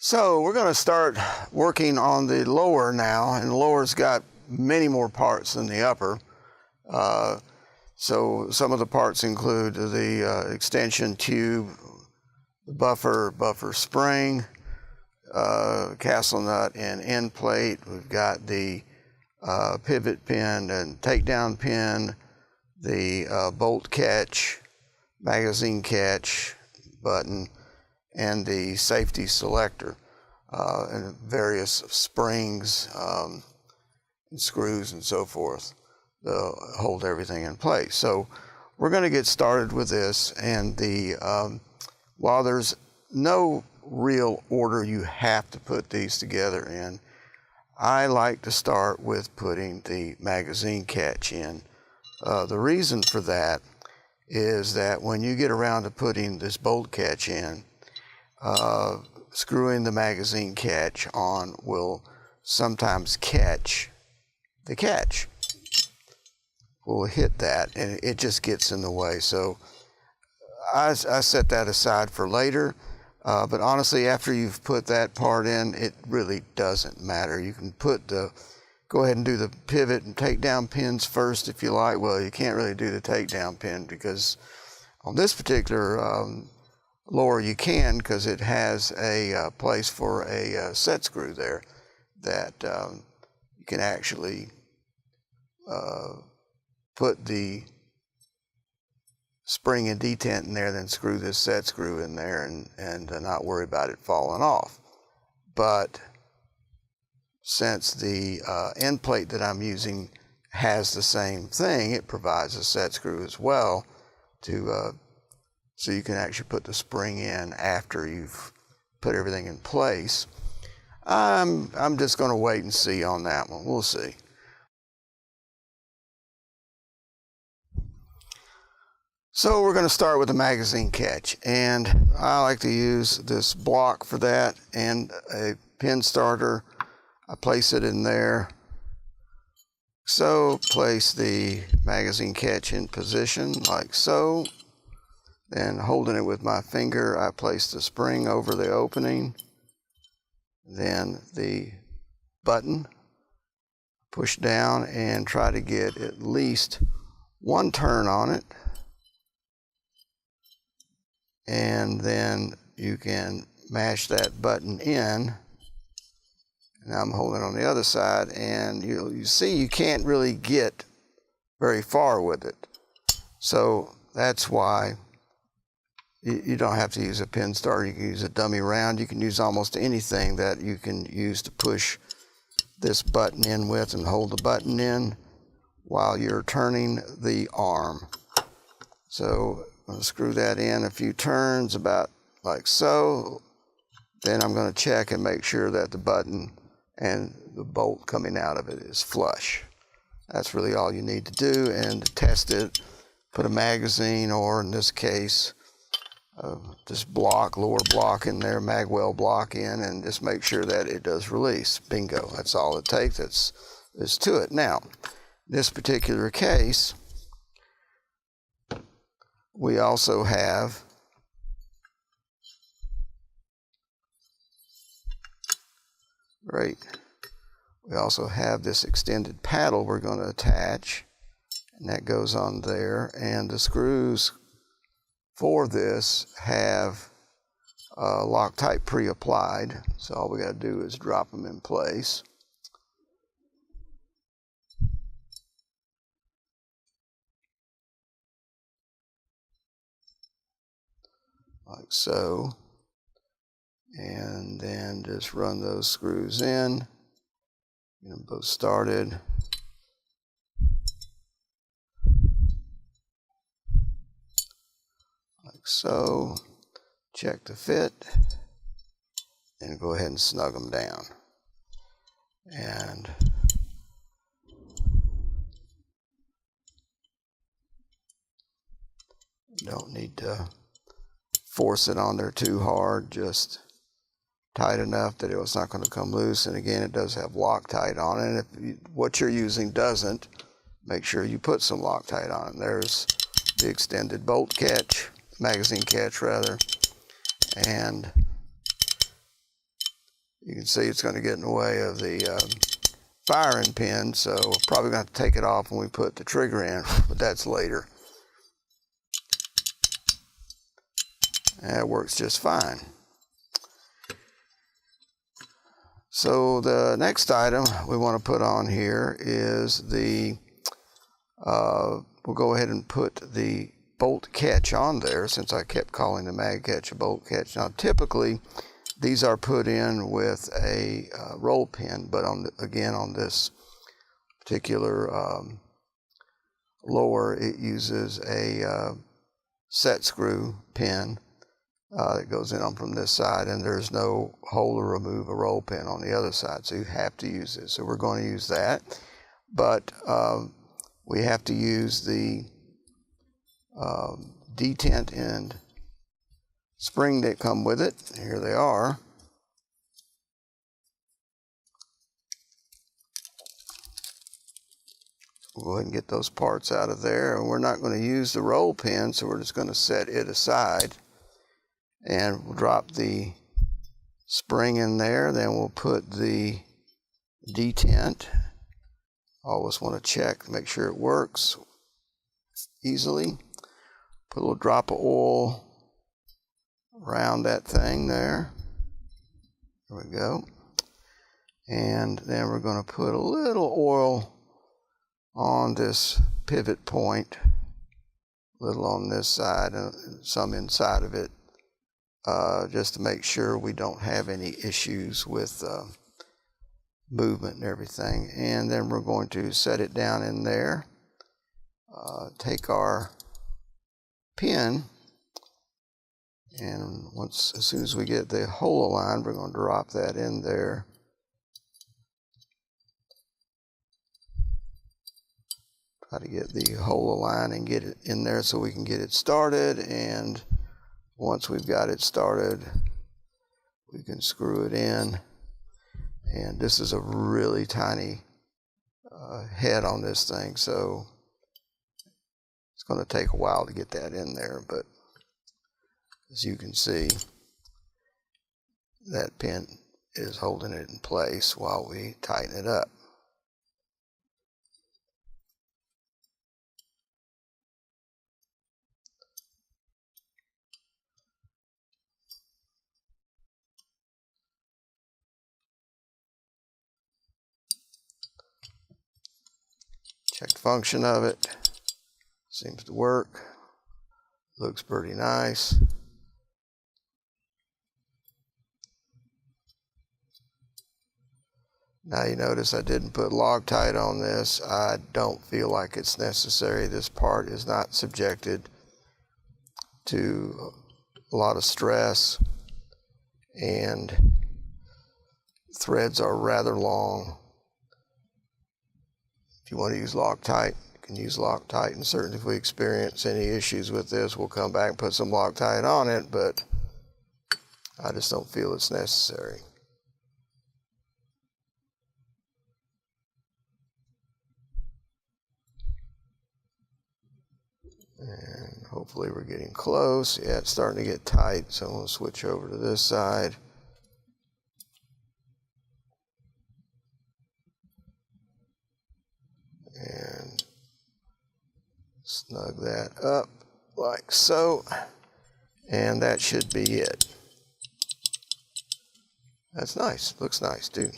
So we're going to start working on the lower now, and the lower's got many more parts than the upper. So some of the parts include the extension tube, the buffer spring, castle nut and end plate. We've got the pivot pin and takedown pin, the bolt catch, magazine catch button, and the safety selector, and various springs and screws and so forth to hold everything in place. So we're going to get started with this, and while there's no real order you have to put these together in, I like to start with putting the magazine catch in. The reason for that is that when you get around to putting this bolt catch in, screwing the magazine catch on will sometimes catch the catch. We'll hit that and it just gets in the way. So I set that aside for later, but honestly, after you've put that part in, it really doesn't matter. You can go ahead and do the pivot and takedown pins first if you like. Well, you can't really do the takedown pin because on this particular lower you can, because it has a place for a set screw there that you can actually put the spring and detent in there, then screw this set screw in there and not worry about it falling off. But since the end plate that I'm using has the same thing, it provides a set screw as well so you can actually put the spring in after you've put everything in place. I'm just going to wait and see on that one. We'll see. So we're going to start with the magazine catch, and I like to use this block for that and a pin starter. I place it in there. So place the magazine catch in position like so. Then holding it with my finger, I place the spring over the opening. Then the button, push down and try to get at least one turn on it. And then you can mash that button in. Now I'm holding on the other side, and you see you can't really get very far with it. So that's why you don't have to use a pin starter. You can use a dummy round. You can use almost anything that you can use to push this button in with and hold the button in while you're turning the arm. So I'm going to screw that in a few turns, about like so. Then I'm going to check and make sure that the button and the bolt coming out of it is flush. That's really all you need to do. And to test it, put a magazine, or in this case, this lower block in there, magwell block in, and just make sure that it does release. Bingo, that's all it takes. That's to it. Now, in this particular case, we also have this extended paddle we're going to attach, and that goes on there, and the screws for this have Loctite pre-applied, so all we got to do is drop them in place. Like so, and then just run those screws in, get them both started. Like so, check the fit, and go ahead and snug them down. And don't need to force it on there too hard, just tight enough that it's not going to come loose. And again, it does have Loctite on it. And if what you're using doesn't, make sure you put some Loctite on it. There's the extended bolt catch, magazine catch rather, and You can see it's going to get in the way of the firing pin, so we're probably going to have to take it off when we put the trigger in, but that's later. That works just fine. So the next item we want to put on here is we'll go ahead and put the bolt catch on there, since I kept calling the mag catch a bolt catch. Now typically these are put in with a roll pin, but again on this particular lower, it uses a set screw pin that goes in on from this side, and there's no hole to remove a roll pin on the other side, so you have to use it. So we're going to use that, but we have to use the detent and spring that come with it. Here they are. We'll go ahead and get those parts out of there, and we're not going to use the roll pin, so we're just going to set it aside, and we'll drop the spring in there. Then we'll put the detent. Always want to check, make sure it works easily. Put a little drop of oil around that thing there. There we go. And then we're going to put a little oil on this pivot point, a little on this side and some inside of it, just to make sure we don't have any issues with movement and everything. And then we're going to set it down in there, take our pin, and as soon as we get the hole aligned, we're going to drop that in there. Try to get the hole aligned and get it in there so we can get it started, and once we've got it started, we can screw it in. And this is a really tiny head on this thing, so it's going to take a while to get that in there, but as you can see, that pin is holding it in place while we tighten it up. Check the function of it. Seems to work. Looks pretty nice. Now you notice I didn't put Loctite on this. I don't feel like it's necessary. This part is not subjected to a lot of stress, and threads are rather long. If you want to use Loctite, you can use Loctite, and certainly if we experience any issues with this, we'll come back and put some Loctite on it, but I just don't feel it's necessary. And hopefully we're getting close. Yeah, it's starting to get tight, so I'm going to switch over to this side. And snug that up like so, and that should be it. That's nice. Looks nice, too.